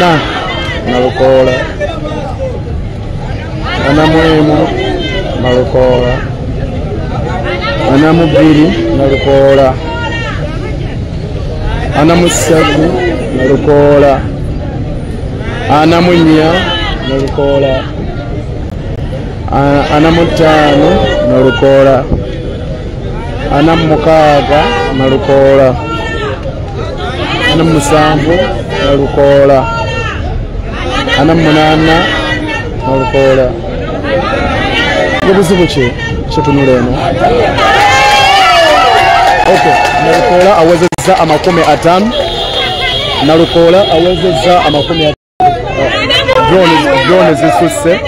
ana nalukola ana mwemu nalukola ana mubiri nalukola ana musatu nalukola ana munya nalukola ana mutano nalukola ana mukaaga nalukola ana musanvu nalukola ana munana nalukola obuzibu ki kitunula eno okay nalukola awezezza amakumi 5 nalukola awezezza amakumi 5 drone zisusse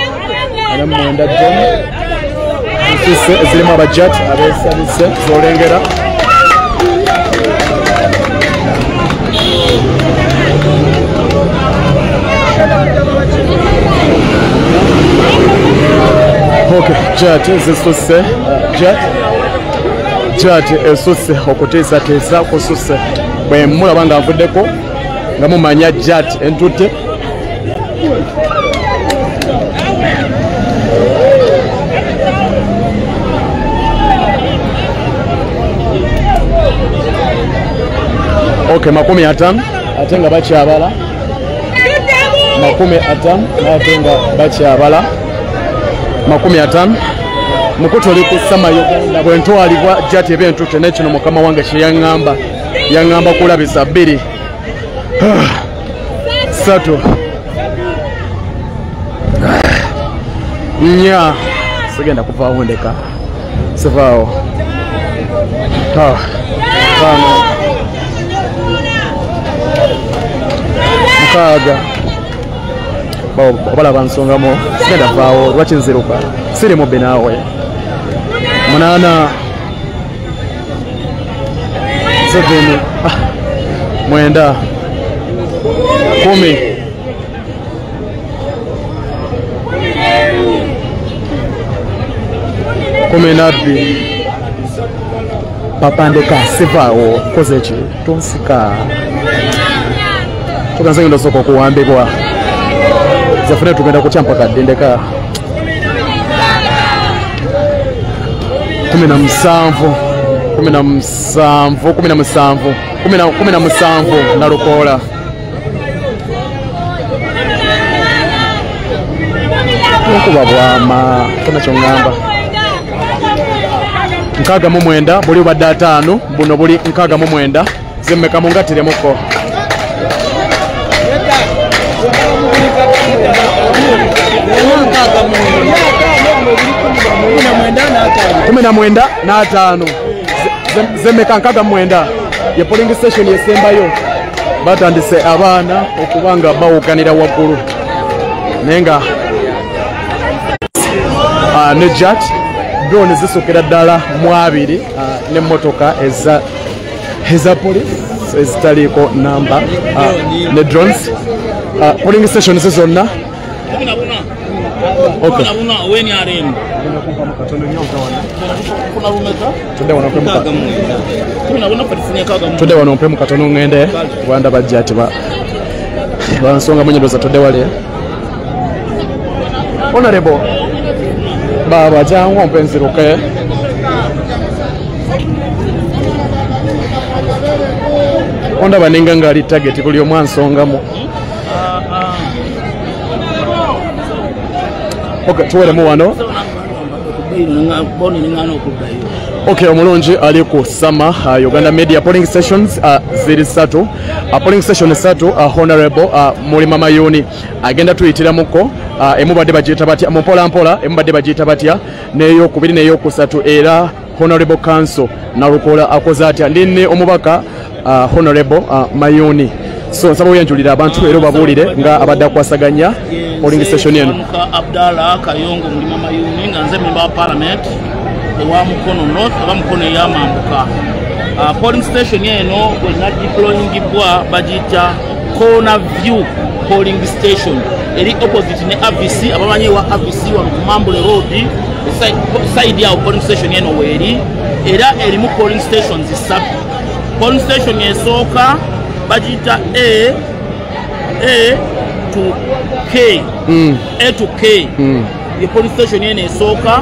ana mwenda drone zisusse zirimu abajat abesabise zolengera okay jet zisusse jet esusse okuteesateesa kususse bwe mulaba nga nvuddeko nga mumanya jet entute okay makumi 5 ate nga bakyabala makumi 5 ate nga bakyabala makumi 5 mukutoli ku sama Uganda bwe ntwalibwa jati ebentute nekino mukama wange yaŋŋamba kulabisa 2 3 4 sigenda kuvaawo ndeka sivaawo 5 mukaaga obalaba nsongamo sigenda vaawo lwaki nziruka siri mubbi naawe 8 7 9 10 12 papa ndeka sivaawo koze ki tonsika tuganze ngendo soko okuwambibwa zafune tugenda kutya mpaka ndeka 17 nalukola nkuba bwama tuna kyongamba 69 buli badde 5 buno buli 69 zemmeka mungatiremukko mwenda na 5 zemmeka 69 ye polling station yesembayo batandise abaana okubanga bawukanira waggulu nenga ne jet drone zisukira ddala mu 2 ne motoka eza police ezitaliko namba ne drones polling station zonna okay tudde wano mpe mukatono ngende Rwanda bajati bansonga munyedoza tudde wale honorable baba jangu mpe nziruke onda baninga ngali target buli omwansongamu okay tuwele mu wano okay omulungi ali ku sama Uganda Media polling stations ziri 3 polling station 3 honorable Mulima Mayuni agenda tuyitira muko emubadde bagiyita batya mpola mpola emubadde bagiyita batya neyo kubiri neyo ku 3 era honorable council nalukola akoza atya ndinne omubaka honorable Mayuni so nsaba oyanjulira abantu era babuulire nga abadde akwasaganya polling station eno Abdallah Kayongo Mulima Mayuni nga nze member wa parliament ewa Mukono North oba Mukono ey'Amambuka polling station eno bwe deployingibwa bagiyita Corner View polling station eri opposite ne AVC abamanyi wa AVC wa Mambule Road side ya polling station eno weri era erimu polling stations 3 polling station esooka bagiyita A A to K ye police station eno esooka